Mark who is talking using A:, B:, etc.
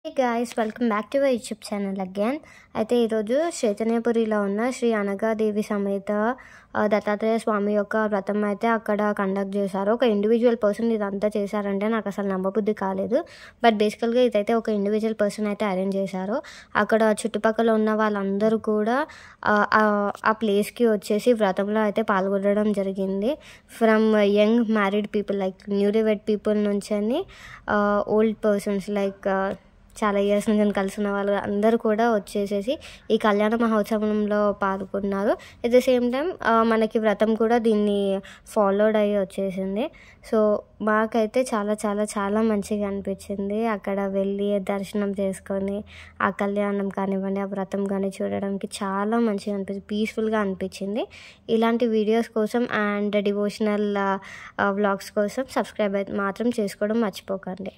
A: Hey guys, welcome back to our YouTube channel again. అయితే ఈరోజు చైతన్యపురిలో ఉన్న శ్రీ అనగాదేవి సమేత దత్తాత్రేయ స్వామి యొక్క వ్రతం అయితే అక్కడ కండక్ట్ చేశారు. ఒక ఇండివిజువల్ పర్సన్ ఇదంతా చేశారంటే నాకు అసలు నమ్మబుద్ధి కాలేదు. బట్ బేసికల్గా ఇదైతే ఒక ఇండివిజువల్ పర్సన్ అయితే అరేంజ్ చేశారు. అక్కడ చుట్టుపక్కల ఉన్న వాళ్ళందరూ కూడా ఆ ప్లేస్కి వచ్చేసి వ్రతంలో అయితే పాల్గొనడం జరిగింది. From young married people like newly వెడ్ పీపుల్ నుంచి అని ఓల్డ్ పర్సన్స్ లైక్ చాలా ఇయర్స్ నుంచి కలిసి ఉన్న వాళ్ళు అందరూ కూడా వచ్చేసేసి ఈ కళ్యాణ మహోత్సవంలో పాల్గొన్నారు. ఎట్ ద సేమ్ టైం మనకి వ్రతం కూడా దీన్ని ఫాలోడ్ అయ్యి వచ్చేసింది. సో మాకైతే చాలా చాలా చాలా మంచిగా అనిపించింది. అక్కడ వెళ్ళి దర్శనం చేసుకొని ఆ కళ్యాణం కానివ్వండి, ఆ వ్రతం కానీ చూడడానికి చాలా మంచిగా అనిపించింది, పీస్ఫుల్గా అనిపించింది. ఇలాంటి వీడియోస్ కోసం అండ్ డివోషనల్ వ్లాగ్స్ కోసం సబ్స్క్రైబ్ మాత్రం చేసుకోవడం మర్చిపోకండి.